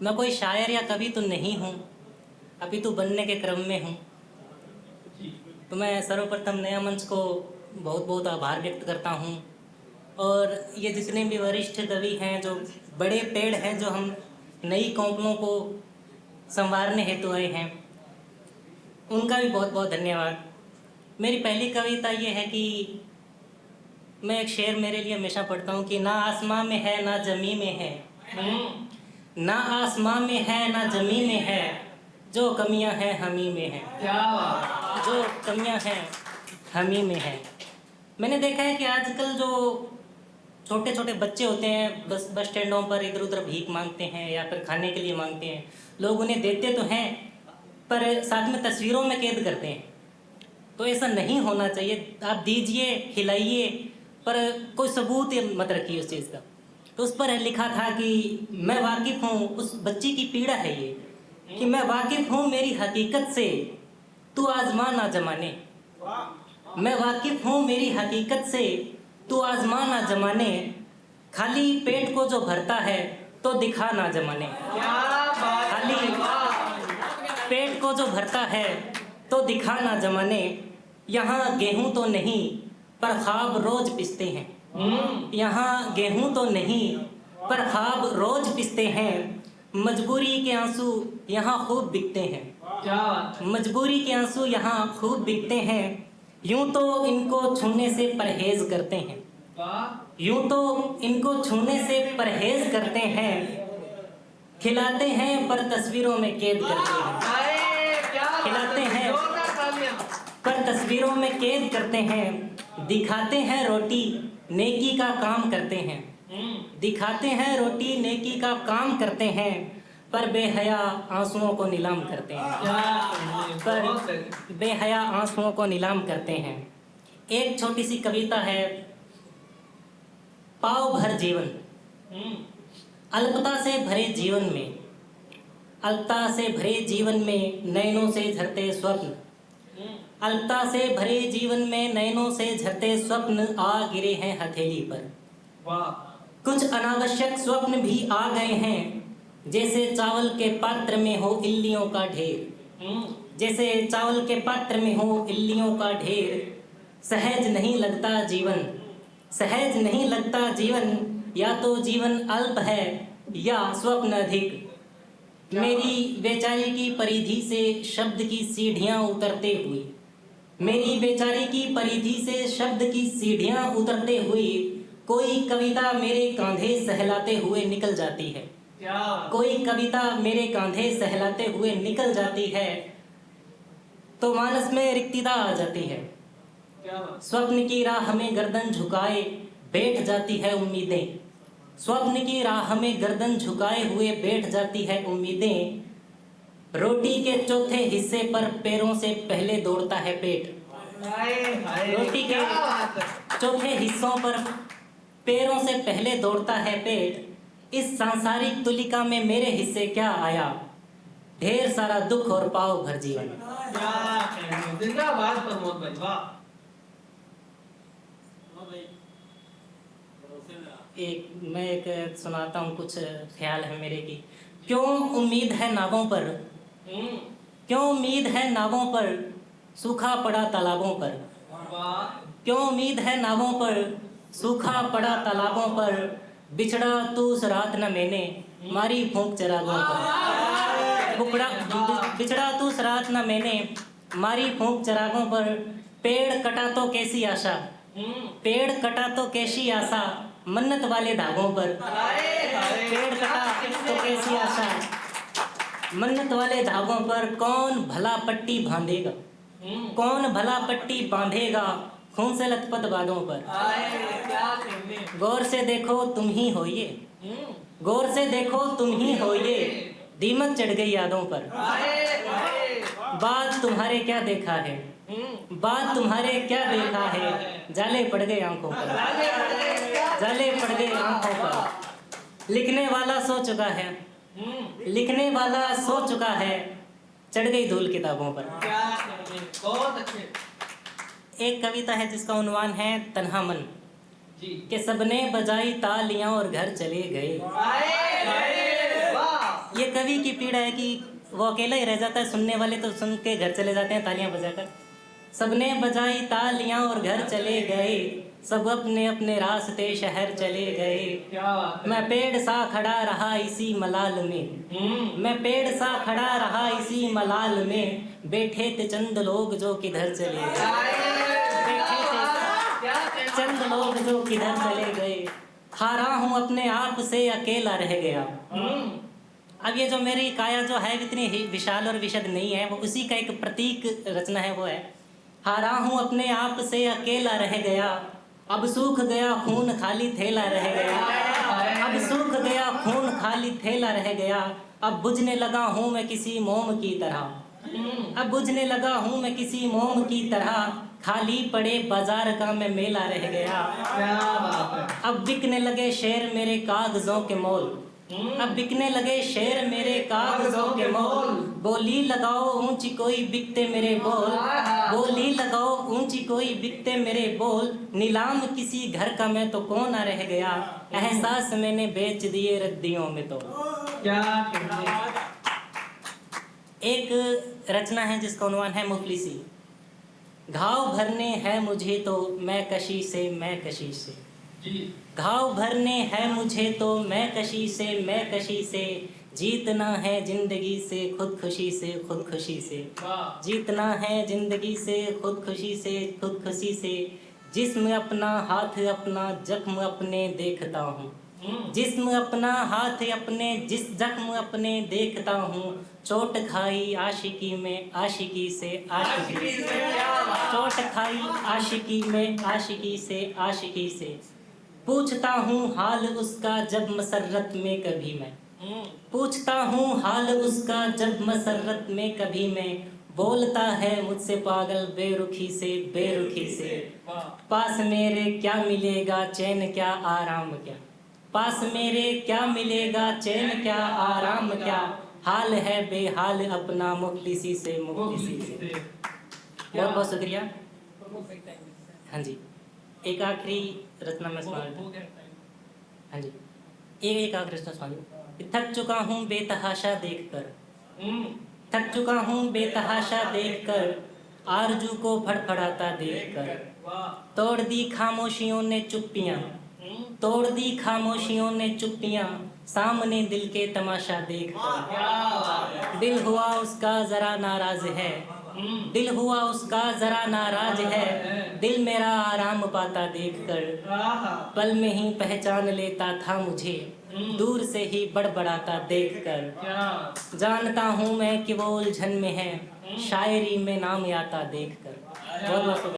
मैं कोई शायर या कवि तो नहीं हूँ, अभी तो बनने के क्रम में हूँ। तो मैं सर्वप्रथम नया मंच को बहुत बहुत आभार व्यक्त करता हूँ। और ये जितने भी वरिष्ठ कवि हैं, जो बड़े पेड़ हैं, जो हम नई कौपलों को संवारने हेतु आए हैं, उनका भी बहुत बहुत धन्यवाद। मेरी पहली कविता ये है कि मैं एक शेर मेरे लिए हमेशा पढ़ता हूँ कि ना आसमां में है ना ज़मीं में है, ना आसमां में है ना ज़मीं में है, जो कमियां हैं हमी में है। क्या बात। जो कमियां हैं हमी में है। मैंने देखा है कि आजकल जो छोटे छोटे बच्चे होते हैं, बस स्टैंडों पर इधर उधर भीख मांगते हैं या फिर खाने के लिए मांगते हैं। लोग उन्हें देते तो हैं, पर साथ में तस्वीरों में कैद करते हैं। तो ऐसा नहीं होना चाहिए। आप दीजिए, खिलाइए, पर कोई सबूत मत रखिए उस चीज़ का। तो उस पर लिखा था कि मैं वाकिफ़ हूँ, उस बच्ची की पीड़ा है ये, कि मैं वाकिफ़ हूँ मेरी हकीकत से, तू आजमा ना जमाने। मैं वाकिफ़ हूँ मेरी हकीकत से, तू आजमा ना जमाने। खाली पेट को जो भरता है तो दिखा ना जमाने। खाली पेट को जो भरता है तो दिखा ना जमाने। यहाँ गेहूँ तो नहीं पर ख्वाब रोज पिसते हैं। यहाँ गेहूँ तो नहीं पर ख्वाब रोज पिसते हैं। मजबूरी के आंसू यहाँ खूब बिकते हैं। क्या बात। मजबूरी के आंसू यहाँ खूब बिकते हैं। यूं तो इनको छूने से परहेज करते हैं। यूं तो इनको छूने से परहेज करते हैं। खिलाते हैं पर तस्वीरों में कैद करते हैं। खिलाते हैं पर तस्वीरों में कैद करते हैं। दिखाते हैं रोटी नेकी का काम करते हैं। दिखाते हैं रोटी नेकी का काम करते हैं, पर बेहया आंसुओं को नीलाम करते हैं। पर बेहया आंसुओं को नीलाम करते हैं। एक छोटी सी कविता है, पाव भर जीवन। अल्पता से भरे जीवन में, अल्पता से भरे जीवन में नैनों से झरते स्वप्न। अल्पता से भरे जीवन में नैनों से झरते स्वप्न आ गिरे हैं हथेली पर। कुछ अनावश्यक स्वप्न भी आ गए हैं, जैसे चावल के पात्र में हो इल्लियों का ढेर। जैसे चावल के पात्र में हो इल्लियों का ढेर। सहज नहीं लगता जीवन, सहज नहीं लगता जीवन। या तो जीवन अल्प है या स्वप्न अधिक। मेरी बेचारी की परिधि से शब्द की सीढ़ियाँ उतरते हुए, मेरी बेचारी की परिधि से शब्द की सीढ़ियाँ उतरते हुए, कोई कविता मेरे कांधे सहलाते हुए निकल जाती है। कोई कविता मेरे कांधे सहलाते हुए निकल जाती है, तो मानस में रिक्तता आ जाती है। स्वप्न की राह में गर्दन झुकाए बैठ जाती है उम्मीदें। स्वप्न की राह में गर्दन झुकाए हुए बैठ जाती है उम्मीदें। रोटी के चौथे हिस्से पर पैरों से पहले दौड़ता है पेट। रोटी के चौथे हिस्सों पर पैरों से पहले दौड़ता है पेट। इस सांसारिक तुलिका में मेरे हिस्से क्या आया, ढेर सारा दुख और पाव भर जीवन। जिंदाबाद प्रमोद भाई, वाह। मैं एक सुनाता हूँ, कुछ ख्याल है मेरे की। क्यों उम्मीद है नावों पर, क्यों उम्मीद है नावों पर, सूखा पड़ा तालाबों पर। क्यों उम्मीद है नावों पर, सूखा पड़ा तालाबों पर। बिछड़ा तू उस रात न मैंने, मारी फूंक चिरागों पर। बिछड़ा तू उस रात न मैंने, मारी फूंक चिरागों पर। पेड़ कटा तो कैसी आशा, पेड़ कटा तो कैसी आशा, मन्नत वाले धागों पर। पेड़ कटा तो कैसी आशा, मन्नत वाले धागों पर। कौन भला पट्टी बांधेगा, कौन भला पट्टी बांधेगा, खून से लथपथ बालों पर। गौर से देखो तुम ही हो ये, गौर से देखो तुम ही हो ये, दीमक चढ़ गई यादों पर। बात तुम्हारे क्या देखा है, बात तुम्हारे क्या देखा है, जाले पड़ गए आंखों पर, जाले पड़ गए आंखों पर। लिखने वाला सो चुका है, लिखने वाला सो चुका है, चढ़ गई धूल किताबों पर। बहुत अच्छे। एक कविता है जिसका उन्वान है तन्हा मन। कि सबने बजाई तालियां और घर चले गए, ये कवि की पीड़ा है कि वो अकेला ही रह जाता है, सुनने वाले तो सुन के घर चले जाते हैं तालियां बजाकर। सबने बजाई तालियां और घर चले गए, सब अपने अपने रास्ते शहर चले गए। क्या बात है। मैं पेड़ सा खड़ा रहा इसी मलाल में, मैं पेड़ सा खड़ा रहा इसी मलाल में, बैठे थे चंद लोग जो किधर चले गए, बैठे थे चंद लोग जो किधर चले गए। हारा हूँ अपने आप से अकेला रह गया। अब ये जो मेरी काया जो है इतनी विशाल और विशद नहीं है, वो उसी का एक प्रतीक रचना है, वो है हारा हूँ अपने आप से अकेला रह गया, अब सूख गया खून खाली थैला रह गया, अब सूख गया खून खाली थैला रह गया, अब बुझने लगा हूँ मैं किसी मोम की तरह, अब बुझने लगा हूँ मैं किसी मोम की तरह, खाली पड़े बाजार का मैं मेला रह गया। क्या बात है। अब बिकने लगे शेर मेरे कागजों के मोल, अब बिकने लगे शेर मेरे कागजों के मोल, बोली लगाओ ऊंची कोई बिकते मेरे बोल, बोली लगाओ ऊंची कोई बिकते मेरे बोल, नीलाम किसी घर का मैं तो कौन रह गया, एहसास मैंने बेच दिए रद्दियों में तो। क्या कहते। एक रचना है जिसका उन्वान है मुफलिसी। घाव भरने हैं मुझे तो मैं कशी से, मैं कशी से, जी। घाव भरने हैं मुझे तो मैं कशी से, मैं कशी से, जीतना है जिंदगी से खुद खुशी से, खुद खुशी से, वाह। जीतना है जिंदगी से खुद खुशी से, खुद खुशी से, जिस्म अपना हाथ अपना जख्म अपने देखता हूँ, जिस्म अपना हाथ अपने जिस जख्म अपने देखता हूँ, चोट खाई आशिकी में आशिकी से, आशिकी से, चोट खाई आशिकी में आशिकी से, आशिकी से, पूछता हूँ हाल उसका जब मसरत में कभी मैं, पूछता हूँ हाल उसका जब मसरत में कभी मैं, बोलता है मुझसे पागल बेरुखी से, बेरुखी से, पास मेरे क्या मिलेगा चैन क्या आराम क्या, पास मेरे क्या मिलेगा चैन क्या आराम क्या, हाल है बेहाल अपना मुफलिसी से, मुफलिसी से। बहुत बहुत शुक्रिया। हाँ जी, एक आखिरी रचना में सुना देता हूँ। हाँ जी, एक आखिरी रचना सुना। थक चुका हूँ बेतहाशा देखकर, थक चुका हूँ बेतहाशा देखकर, आरजू को फड़फड़ाता देखकर, तोड़ दी खामोशियों ने चुप्पियाँ, तोड़ दी खामोशियों ने चुप्पियाँ, सामने दिल के तमाशा देखकर, दिल हुआ उसका जरा नाराज है, दिल हुआ उसका जरा नाराज है, दिल मेरा आराम पाता देखकर, पल में ही पहचान लेता था मुझे, दूर से ही बड़बड़ाता देखकर, जानता हूँ मैं कि वो उलझन में है, शायरी में नाम आता देखकर। बहुत बहुत